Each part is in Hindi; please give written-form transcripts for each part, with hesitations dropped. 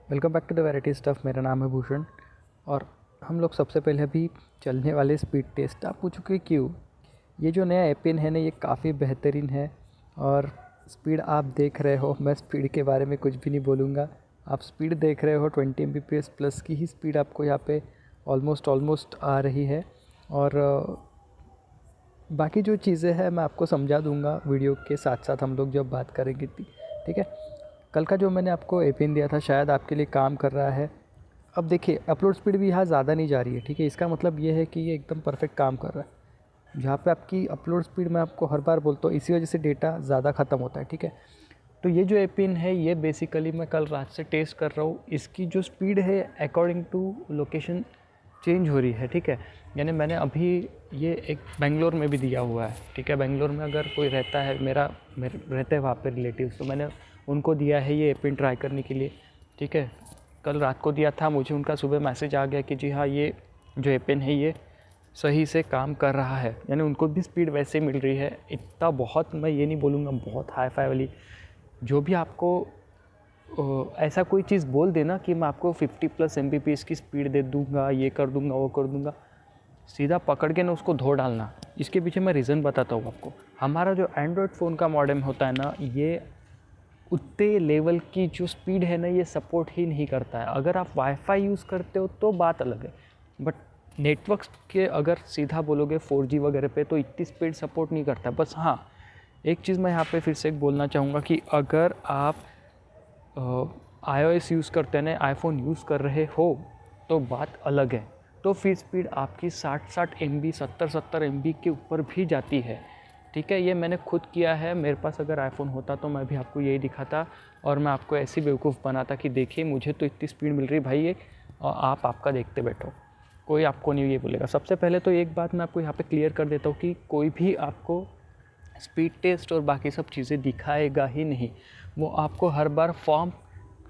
Welcome back to the variety stuff. मेरा नाम है भूषण और हम लोग सबसे पहले अभी चलने वाले स्पीड टेस्ट। आप पूछोगे क्यों? ये जो नया एपिन है ना, ये काफ़ी बेहतरीन है और स्पीड आप देख रहे हो। मैं स्पीड के बारे में कुछ भी नहीं बोलूँगा। आप स्पीड देख रहे हो 20 Mbps प्लस की ही स्पीड आपको यहाँ पे ऑलमोस्ट आ रही है। और बाकी जो चीज़ें हैं मैं आपको समझा दूँगा वीडियो के साथ साथ, हम लोग जब बात करेंगे। ठीक है। कल का जो मैंने आपको एपिन दिया था शायद आपके लिए काम कर रहा है। अब देखिए, अपलोड स्पीड भी यहाँ ज़्यादा नहीं जा रही है। ठीक है, इसका मतलब ये है कि ये एकदम परफेक्ट काम कर रहा है। जहाँ पे आपकी अपलोड स्पीड मैं आपको हर बार बोलता हूँ, इसी वजह से डेटा ज़्यादा ख़त्म होता है। ठीक है, तो ये जो एपिन है ये बेसिकली मैं कल रात से टेस्ट कर रहा हूँ। इसकी जो स्पीड है अकॉर्डिंग टू लोकेशन चेंज हो रही है। ठीक है, यानी मैंने अभी ये एक बेंगलोर में भी दिया हुआ है। ठीक है, बेंगलोर में अगर कोई रहता है, मेरे रहते हैं वहाँ पे रिलेटिव्स, तो मैंने उनको दिया है ये एपिन ट्राई करने के लिए। ठीक है, कल रात को दिया था, मुझे उनका सुबह मैसेज आ गया कि जी हाँ, ये जो एपिन है ये सही से काम कर रहा है। यानी उनको भी स्पीड वैसे मिल रही है। इतना बहुत मैं ये नहीं बोलूँगा बहुत हाई फाई वाली, जो भी आपको ऐसा कोई चीज़ बोल देना कि मैं आपको 50+ Mbps की स्पीड दे दूँगा, ये कर दूँगा, वो कर दूँगा, सीधा पकड़ के ना उसको धो डालना। इसके पीछे मैं रीज़न बताता हूँ आपको। हमारा जो एंड्रॉयड फ़ोन का मॉडेम होता है ना, ये उतने लेवल की जो स्पीड है ना, ये सपोर्ट ही नहीं करता है। अगर आप वाईफाई यूज़ करते हो तो बात अलग है, बट नेटवर्क्स के अगर सीधा बोलोगे 4G वगैरह पे तो इतनी स्पीड सपोर्ट नहीं करता। बस हाँ, एक चीज़ मैं यहाँ पे फिर से बोलना चाहूँगा कि अगर आप iOS यूज़ करते हैं ना, आईफोन यूज़ कर रहे हो तो बात अलग है। तो फिर स्पीड आपकी 60 MB 70 MB के ऊपर भी जाती है। ठीक है, ये मैंने खुद किया है। मेरे पास अगर आईफोन होता तो मैं भी आपको यही दिखाता और मैं आपको ऐसी बेवकूफ़ बनाता कि देखिए मुझे तो इतनी स्पीड मिल रही भाई, ये और आप आपका देखते बैठो, कोई आपको नहीं ये बोलेगा। सबसे पहले तो एक बात मैं आपको यहाँ पे क्लियर कर देता हूँ कि कोई भी आपको स्पीड टेस्ट और बाकी सब चीज़ें दिखाएगा ही नहीं। वो आपको हर बार फॉर्म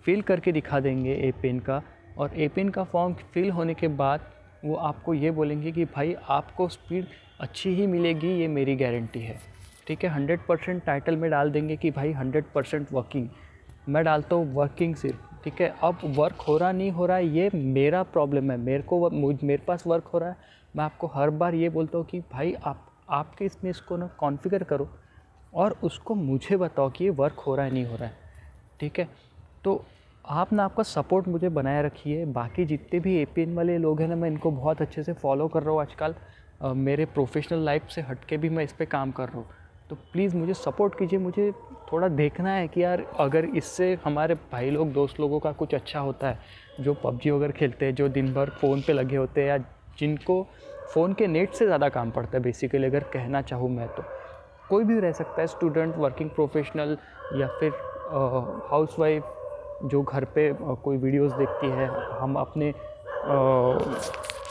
फिल करके दिखा देंगे एपिन का, और एपिन का फॉर्म फिल होने के बाद वो आपको ये बोलेंगे कि भाई आपको स्पीड अच्छी ही मिलेगी, ये मेरी गारंटी है। ठीक है, 100% टाइटल में डाल देंगे कि भाई 100% वर्किंग। मैं डालता हूँ वर्किंग सिर्फ। ठीक है, अब वर्क हो रहा नहीं हो रहा है ये मेरा प्रॉब्लम है, मेरे पास वर्क हो रहा है। मैं आपको हर बार ये बोलता हूँ कि भाई आपके इसमें इसको ना कॉन्फ़िगर करो और उसको मुझे बताओ कि ये वर्क हो रहा है नहीं हो रहा है। ठीक है, तो आप ना आपका सपोर्ट मुझे बनाए रखिए। बाकी जितने भी एपिन वाले लोग हैं ना, मैं इनको बहुत अच्छे से फॉलो कर रहा हूँ आजकल। मेरे प्रोफेशनल लाइफ से हट के भी मैं इस पे काम कर रहा हूँ, तो प्लीज़ मुझे सपोर्ट कीजिए। मुझे थोड़ा देखना है कि यार अगर इससे हमारे भाई लोग दोस्त लोगों का कुछ अच्छा होता है, जो PUBG वगैरह खेलते हैं, जो दिन भर फ़ोन पे लगे होते हैं, या जिनको फ़ोन के नेट से ज़्यादा काम पड़ता है बेसिकली, अगर कहना चाहूँ मैं तो कोई भी रह सकता है, स्टूडेंट, वर्किंग प्रोफेशनल, या फिर हाउसवाइफ जो घर पे कोई वीडियोस देखती है। हम अपने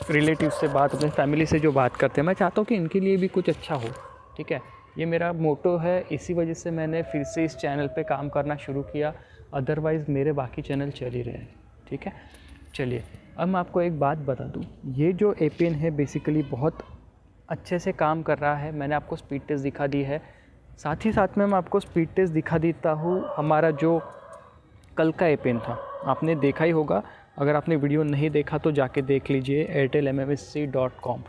रिलेटिव से बात, अपने फैमिली से जो बात करते हैं, मैं चाहता हूँ कि इनके लिए भी कुछ अच्छा हो। ठीक है, ये मेरा मोटो है। इसी वजह से मैंने फिर से इस चैनल पे काम करना शुरू किया, अदरवाइज़ मेरे बाकी चैनल चल ही रहे हैं। ठीक है, चलिए अब मैं आपको एक बात बता दूँ। ये जो एपिन है बेसिकली बहुत अच्छे से काम कर रहा है। मैंने आपको स्पीड टेस्ट दिखा दी है, साथ ही साथ में मैं आपको स्पीड टेस्ट दिखा देता हूँ हमारा जो कल का एपिन था। आपने देखा ही होगा, अगर आपने वीडियो नहीं देखा तो जाके देख लीजिए airtelmmsc.com।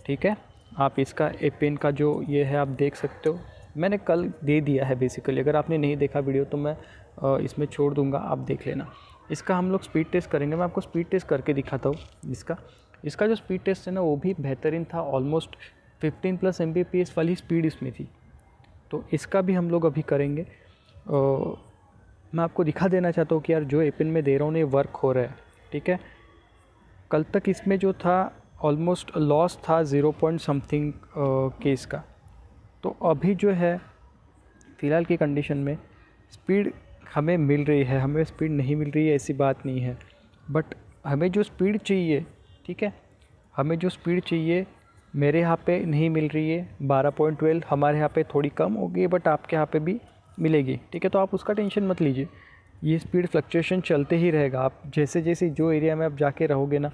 ठीक है, आप इसका एपिन का जो ये है आप देख सकते हो। मैंने कल दे दिया है बेसिकली, अगर आपने नहीं देखा वीडियो तो मैं इसमें छोड़ दूंगा, आप देख लेना। इसका हम लोग स्पीड टेस्ट करेंगे। मैं आपको स्पीड टेस्ट करके दिखाता हूँ। इसका जो स्पीड टेस्ट है ना, वो भी बेहतरीन था। ऑलमोस्ट 15+ Mbps वाली स्पीड इसमें थी, तो इसका भी हम लोग अभी करेंगे। मैं आपको दिखा देना चाहता हूँ कि यार जो एपिन में दे रहा हूँ ना, ये वर्क हो रहा है। ठीक है, कल तक इसमें जो था ऑलमोस्ट लॉस था 0 पॉइंट समथिंग केस का। तो अभी जो है फ़िलहाल की कंडीशन में स्पीड हमें मिल रही है। हमें स्पीड नहीं मिल रही है ऐसी बात नहीं है, बट हमें जो स्पीड चाहिए, ठीक है, हमें जो स्पीड चाहिए मेरे यहाँ पे नहीं मिल रही है। 12.12 हमारे यहाँ पे थोड़ी कम होगी, बट आपके यहाँ पे भी मिलेगी। ठीक है, तो आप उसका टेंशन मत लीजिए। ये स्पीड फ्लक्चुएशन चलते ही रहेगा। आप जैसे जैसे जो एरिया में आप जाके रहोगे ना,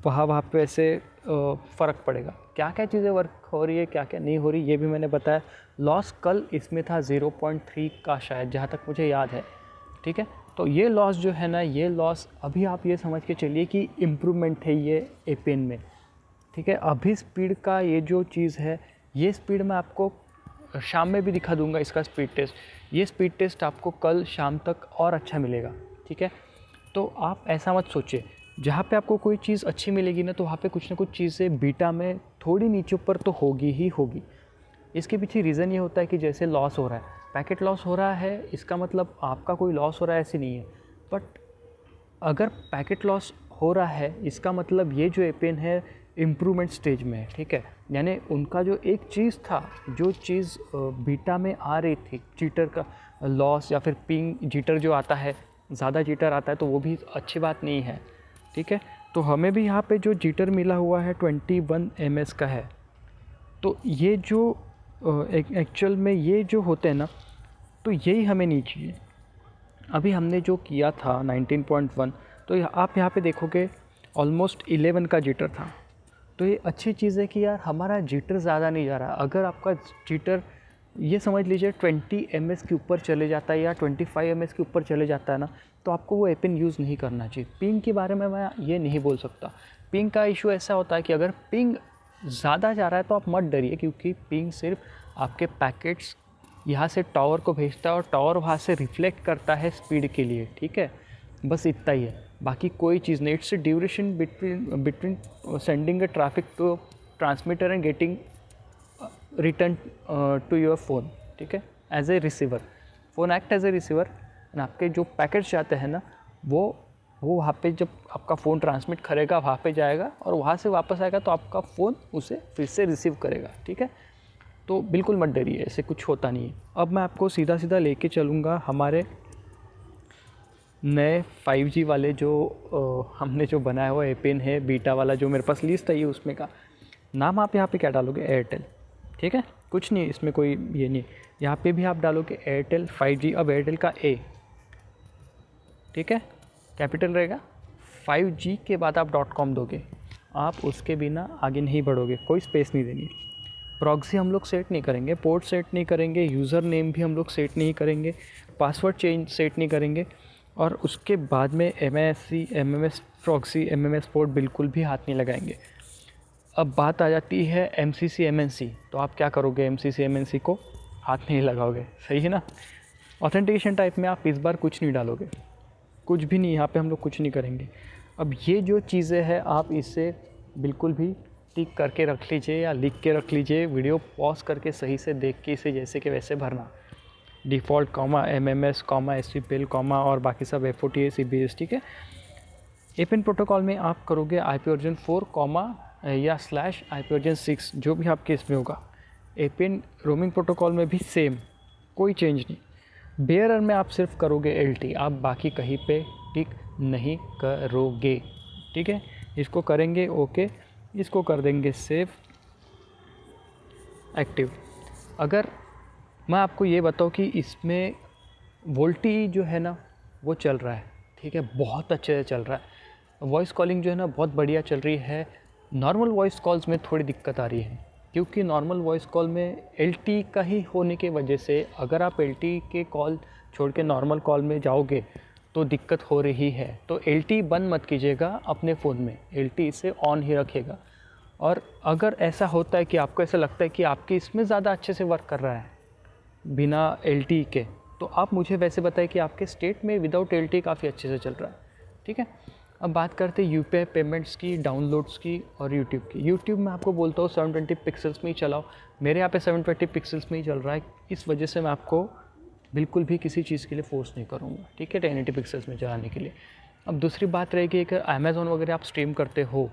वहाँ पे ऐसे फ़र्क पड़ेगा। क्या क्या चीज़ें वर्क हो रही है, क्या क्या नहीं हो रही, ये भी मैंने बताया। लॉस कल इसमें था 0.3 का शायद, जहाँ तक मुझे याद है। ठीक है, तो ये लॉस जो है ना, ये लॉस अभी आप ये समझ के चलिए कि इम्प्रूवमेंट है ये एपेन में, ठीक है। अभी स्पीड का ये जो चीज़ है, ये स्पीड मैं आपको शाम में भी दिखा दूंगा इसका स्पीड टेस्ट। ये स्पीड टेस्ट आपको कल शाम तक और अच्छा मिलेगा, ठीक है। तो आप ऐसा मत सोचिए, जहाँ पे आपको कोई चीज़ अच्छी मिलेगी ना, तो वहाँ पे कुछ ना कुछ चीज़ें बीटा में थोड़ी नीचे ऊपर तो होगी ही होगी। इसके पीछे रीज़न ये होता है कि जैसे लॉस हो रहा है, पैकेट लॉस हो रहा है, इसका मतलब आपका कोई लॉस हो रहा है ऐसे नहीं है। बट अगर पैकेट लॉस हो रहा है, इसका मतलब ये जो एपेन है इम्प्रूवमेंट स्टेज में है, ठीक है। यानी उनका जो एक चीज़ था, जो चीज़ बीटा में आ रही थी, जीटर का लॉस या फिर पिंग जीटर जो आता है, ज़्यादा जीटर आता है, तो वो भी अच्छी बात नहीं है, ठीक है। तो हमें भी यहाँ पे जो जीटर मिला हुआ है 21 ms का है। तो ये जो एक्चुअल में ये जो होते हैं ना, तो यही हमें नहीं चाहिए। अभी हमने जो किया था 19.1, तो आप यहाँ पे देखोगे ऑलमोस्ट 11 का जीटर था। तो ये अच्छी चीज़ है कि यार हमारा जीटर ज़्यादा नहीं जा रहा। अगर आपका जीटर ये समझ लीजिए 20 ms के ऊपर चले जाता है या 25 ms के ऊपर चले जाता है ना, तो आपको वो एपेन यूज़ नहीं करना चाहिए। पिंग के बारे में मैं ये नहीं बोल सकता। पिंग का इशू ऐसा होता है कि अगर पिंग ज़्यादा जा रहा है तो आप मत डरिए, क्योंकि पिंग सिर्फ आपके पैकेट्स यहाँ से टावर को भेजता है और टावर वहाँ से रिफ्लेक्ट करता है स्पीड के लिए, ठीक है। बस इतना ही है, बाकी कोई चीज़ नहीं। It's duration between sending a traffic to transmitter and getting return to your phone, ठीक है। As a receiver, phone act as a receiver, and आपके जो पैकेट्स जाते हैं ना, वो वहाँ पे जब आपका फ़ोन ट्रांसमिट करेगा वहाँ पे जाएगा और वहाँ से वापस आएगा तो आपका फ़ोन उसे फिर से रिसीव करेगा, ठीक है। तो बिल्कुल मत डरिए, ऐसे कुछ होता नहीं है। अब मैं आपको सीधा सीधा लेके चलूँगा हमारे नए 5G वाले जो हमने जो बनाया हुआ एपेन है बीटा वाला, जो मेरे पास लिस्ट है ये, उसमें का नाम आप यहाँ पे क्या डालोगे, एयरटेल, ठीक है। कुछ नहीं, इसमें कोई ये नहीं। यहाँ पे भी आप डालोगे एयरटेल 5G। अब एयरटेल का ए, ठीक है, कैपिटल रहेगा। 5G के बाद आप .com दोगे, आप उसके बिना आगे नहीं बढ़ोगे, कोई स्पेस नहीं देनी। प्रॉक्सी हम लोग सेट नहीं करेंगे, पोर्ट सेट नहीं करेंगे, यूज़र नेम भी हम लोग सेट नहीं करेंगे, पासवर्ड चेंज सेट नहीं करेंगे, और उसके बाद में MASC, MMS proxy, MMS port बिल्कुल भी हाथ नहीं लगाएंगे। अब बात आ जाती है MCC MNC, तो आप क्या करोगे, MCC MNC को हाथ नहीं लगाओगे, सही है ना। ऑथेंटिकेशन टाइप में आप इस बार कुछ नहीं डालोगे, कुछ भी नहीं, यहाँ पे हम लोग कुछ नहीं करेंगे। अब ये जो चीज़ें हैं आप इसे बिल्कुल भी टिक करके रख लीजिए या लिख के रख लीजिए, वीडियो पॉज करके सही से देख के इसे जैसे कि वैसे भरना। Default comma MMS comma SCPL comma और बाकी सब FOTA CBS, ठीक है। एपेन प्रोटोकॉल में आप करोगे IP वर्जन 4 कॉमा या /IP वर्जन 6, जो भी आपके इसमें होगा। एपेन रोमिंग प्रोटोकॉल में भी सेम, कोई चेंज नहीं। बेयरर में आप सिर्फ करोगे LT, आप बाकी कहीं पे टिक नहीं करोगे, ठीक है। इसको करेंगे ओके, इसको कर देंगे सेव एक्टिव। अगर मैं आपको ये बताऊँ कि इसमें वोल्टी जो है ना वो चल रहा है, ठीक है, बहुत अच्छे से चल रहा है। वॉइस कॉलिंग जो है ना बहुत बढ़िया चल रही है। नॉर्मल वॉइस कॉल्स में थोड़ी दिक्कत आ रही है, क्योंकि नॉर्मल वॉइस कॉल में LT का ही होने की वजह से अगर आप LT के कॉल छोड़ के नॉर्मल कॉल में जाओगे तो दिक्कत हो रही है। तो LT बंद मत कीजिएगा अपने फ़ोन में, LT इसे ऑन ही रखेगा। और अगर ऐसा होता है कि आपको ऐसा लगता है कि आपके इसमें ज़्यादा अच्छे से वर्क कर रहा है बिना LT के, तो आप मुझे वैसे बताएं कि आपके स्टेट में विदाउट LT काफ़ी अच्छे से चल रहा है, ठीक है। अब बात करते हैं UPI पेमेंट्स की, डाउनलोड्स की और यूट्यूब की। यूट्यूब में आपको बोलता हूँ 720 पिक्सल्स में ही चलाओ, मेरे यहाँ पे 720 पिक्सल्स में ही चल रहा है, इस वजह से मैं आपको बिल्कुल भी किसी चीज़ के लिए फोर्स नहीं करूँगा, ठीक है, 1080 पिक्सल्स में चलाने के लिए। अब दूसरी बात रहेगी कि अमेज़ॉन वगैरह आप स्ट्रीम करते हो,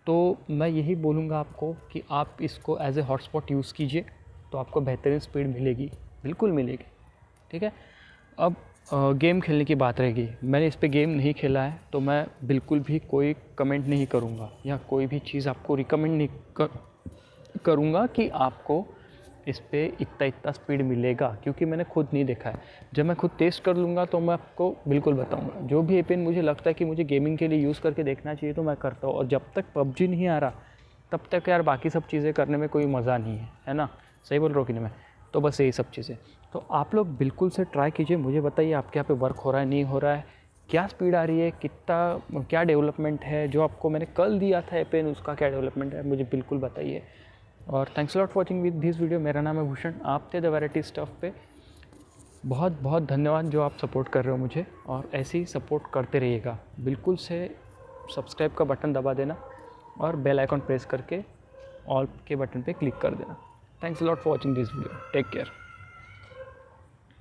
तो मैं यही बोलूँगा आपको कि आप इसको एज ए हॉटस्पॉट यूज़ कीजिए, तो आपको बेहतरीन स्पीड मिलेगी, बिल्कुल मिलेगी, ठीक है। अब गेम खेलने की बात रहेगी, मैंने इस पे गेम नहीं खेला है, तो मैं बिल्कुल भी कोई कमेंट नहीं करूँगा या कोई भी चीज़ आपको रिकमेंड नहीं करूँगा कि आपको इस पे इतना स्पीड मिलेगा, क्योंकि मैंने खुद नहीं देखा है। जब मैं खुद टेस्ट कर लूँगा तो मैं आपको बिल्कुल बताऊँगा। जो भी एपेन मुझे लगता है कि मुझे गेमिंग के लिए यूज़ करके देखना चाहिए तो मैं करता हूँ, और जब तक PUBG नहीं आ रहा तब तक यार बाकी सब चीज़ें करने में कोई मज़ा नहीं है, है ना, सही बोल रहा हूँ कि नहीं मैं। तो बस यही सब चीज़ें। तो आप लोग बिल्कुल से ट्राई कीजिए, मुझे बताइए आपके यहाँ पे वर्क हो रहा है, नहीं हो रहा है, क्या स्पीड आ रही है, कितना क्या डेवलपमेंट है, जो आपको मैंने कल दिया था एपेन उसका क्या डेवलपमेंट है, मुझे बिल्कुल बताइए। और thanks lot for watching with this video. मेरा नाम है भूषण, आप थे द वैरायटी स्टफ पे। बहुत बहुत धन्यवाद जो आप सपोर्ट कर रहे हो मुझे, और ऐसे ही सपोर्ट करते रहिएगा। बिल्कुल से सब्सक्राइब का बटन दबा देना और बेल आइकॉन प्रेस करके ऑल के बटन पे क्लिक कर देना। Thanks lot for watching this video, take care.